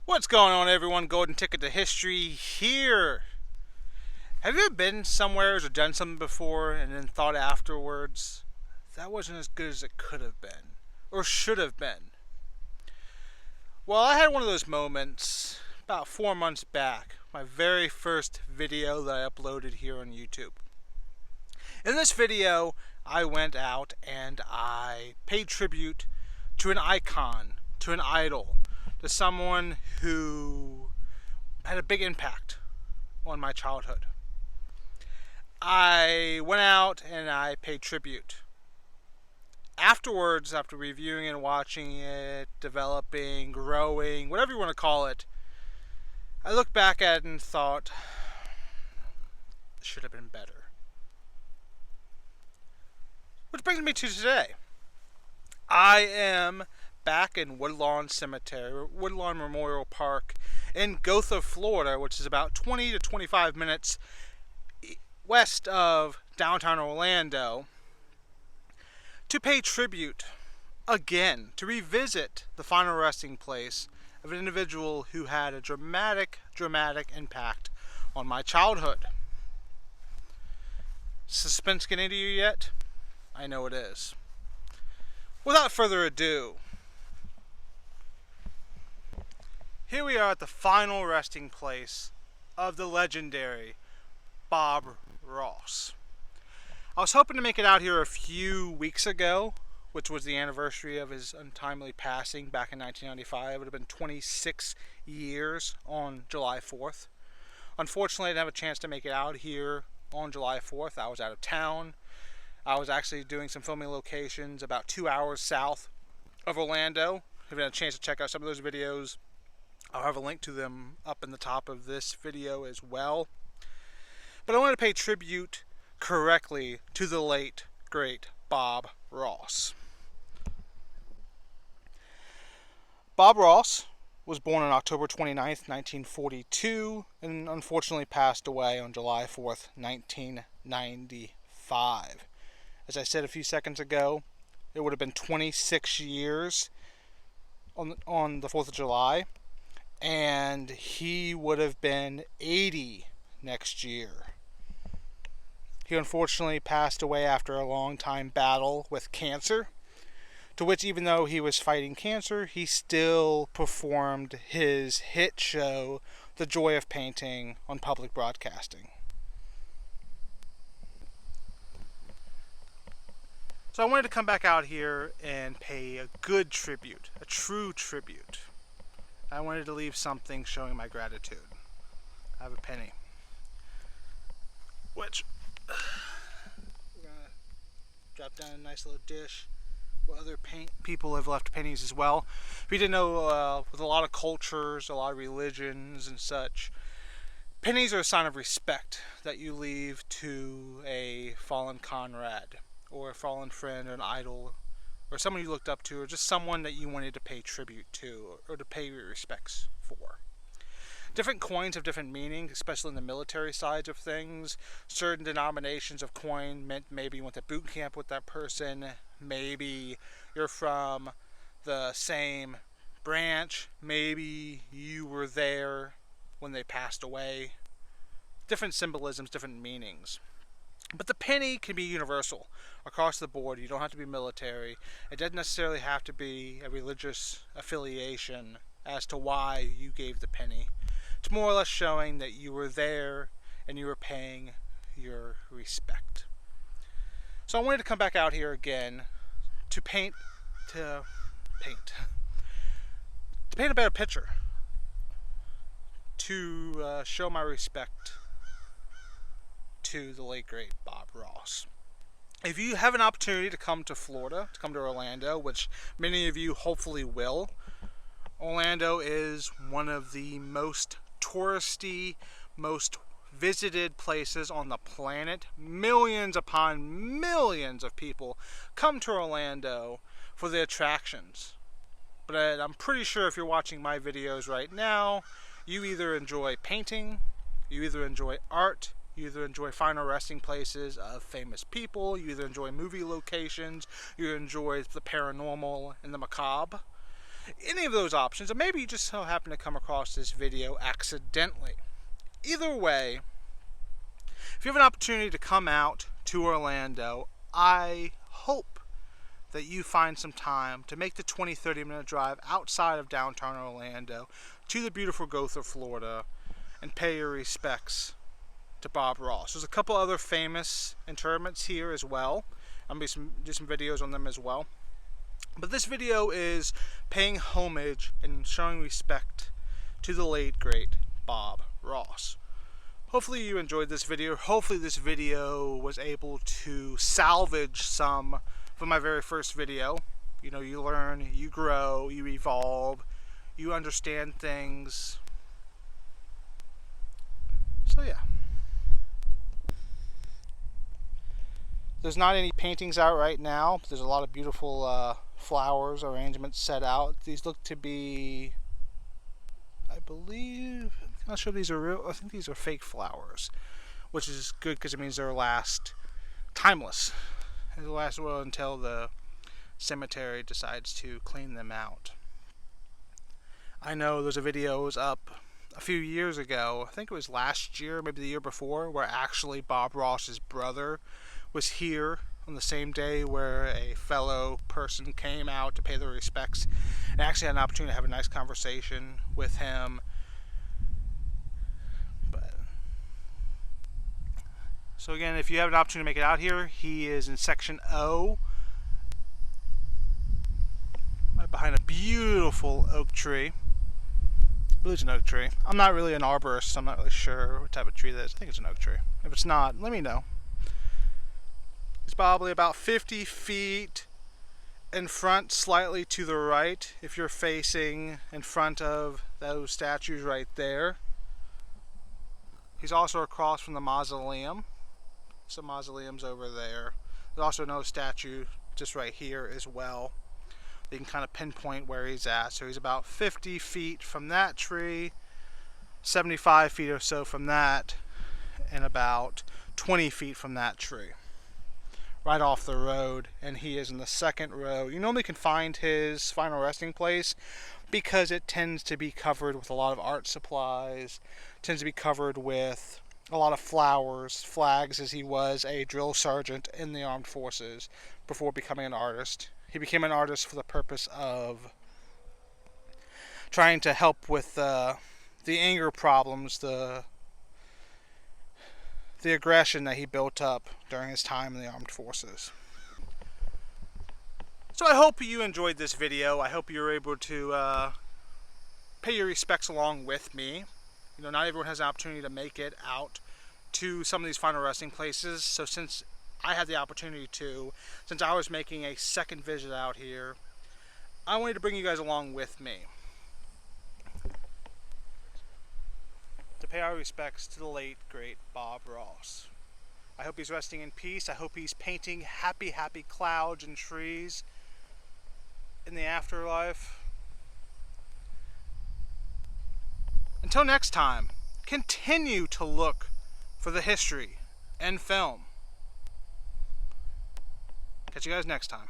What's going on, everyone? Golden Ticket to History here. Have you ever been somewhere or done something before and then thought afterwards, that wasn't as good as it could have been or should have been? Well, I had one of those moments about 4 months back, my very first video that I uploaded here on YouTube. In this video, I went out and I paid tribute to an icon, to an idol, to someone who had a big impact on my childhood. I went out and I paid tribute. Afterwards, after reviewing and watching it, developing, growing, whatever you want to call it, I looked back at it and thought, it should have been better. Which brings me to today. I am back in Woodlawn Cemetery, Woodlawn Memorial Park in Gotha, Florida, which is about 20 to 25 minutes west of downtown Orlando, to pay tribute again, to revisit the final resting place of an individual who had a dramatic impact on my childhood. Suspense getting to you yet? I know it is. Without further ado, here we are at the final resting place of the legendary Bob Ross. I was hoping to make it out here a few weeks ago, which was the anniversary of his untimely passing back in 1995. It would have been 26 years on July 4th. Unfortunately, I didn't have a chance to make it out here on July 4th. I was out of town. I was actually doing some filming locations about 2 hours south of Orlando. If you had a chance to check out some of those videos, I'll have a link to them up in the top of this video as well. But I wanted to pay tribute correctly to the late, great Bob Ross. Bob Ross was born on October 29th, 1942, and unfortunately passed away on July 4th, 1995. As I said a few seconds ago, it would have been 26 years on the 4th of July. And he would have been 80 next year. He unfortunately passed away after a long time battle with cancer, to which, even though he was fighting cancer, he still performed his hit show, The Joy of Painting, on public broadcasting. So I wanted to come back out here and pay a good tribute, a true tribute. I wanted to leave something showing my gratitude. I have a penny, which we're going to drop down in a nice little dish where other people have left pennies as well. If you didn't know, with a lot of cultures, a lot of religions and such, pennies are a sign of respect that you leave to a fallen comrade or a fallen friend or an idol, or someone you looked up to, or just someone that you wanted to pay tribute to, or to pay your respects for. Different coins have different meanings, especially in the military sides of things. Certain denominations of coin meant maybe you went to boot camp with that person, maybe you're from the same branch, maybe you were there when they passed away. Different symbolisms, different meanings. But the penny can be universal across the board. You don't have to be military. It doesn't necessarily have to be a religious affiliation as to why you gave the penny. It's more or less showing that you were there and you were paying your respect. So I wanted to come back out here again to paint a better picture, to show my respect to the late great Bob Ross. If you have an opportunity to come to Florida, to come to Orlando, which many of you hopefully will, Orlando is one of the most touristy, most visited places on the planet. Millions upon millions of people come to Orlando for the attractions. But I'm pretty sure if you're watching my videos right now, you either enjoy painting, you either enjoy art, you either enjoy final resting places of famous people, you either enjoy movie locations, you enjoy the paranormal and the macabre. Any of those options, or maybe you just so happen to come across this video accidentally. Either way, if you have an opportunity to come out to Orlando, I hope that you find some time to make the 20-30 minute drive outside of downtown Orlando to the beautiful Gotha, Florida, and pay your respects to Bob Ross. There's a couple other famous interments here as well. I'm going to do some videos on them as well. But this video is paying homage and showing respect to the late, great Bob Ross. Hopefully you enjoyed this video. Hopefully this video was able to salvage some from my very first video. You know, you learn, you grow, you evolve, you understand things. So yeah. There's not any paintings out right now, but there's a lot of beautiful flowers arrangements set out. These look to be, I believe, I'm not sure if these are real. I think these are fake flowers, which is good because it means they'll last timeless. It'll last well until the cemetery decides to clean them out. I know there's a video was up a few years ago, I think it was last year, maybe the year before, where actually Bob Ross's brother was here on the same day where a fellow person came out to pay their respects, and actually had an opportunity to have a nice conversation with him. But so again, if you have an opportunity to make it out here, he is in section O, right behind a beautiful oak tree. I believe it's an oak tree. I'm not really an arborist, so I'm not really sure what type of tree that is. I think it's an oak tree. If it's not, let me know. It's probably about 50 feet in front, slightly to the right, if you're facing in front of those statues right there. He's also across from the mausoleum. Some mausoleums over there. There's also another statue just right here as well. You can kind of pinpoint where he's at. So he's about 50 feet from that tree, 75 feet or so from that, and about 20 feet from that tree. Right off the road, and he is in the second row. You normally can find his final resting place because it tends to be covered with a lot of art supplies, tends to be covered with a lot of flowers, flags, as he was a drill sergeant in the armed forces before becoming an artist. He became an artist for the purpose of trying to help with the anger problems, the aggression that he built up during his time in the armed forces. So I hope you enjoyed this video. I hope you were able to pay your respects along with me. You know, not everyone has an opportunity to make it out to some of these final resting places. So since I had the opportunity to, since I was making a second visit out here, I wanted to bring you guys along with me to pay our respects to the late, great Bob Ross. I hope he's resting in peace. I hope he's painting happy, happy clouds and trees in the afterlife. Until next time, continue to look for the history and film. Catch you guys next time.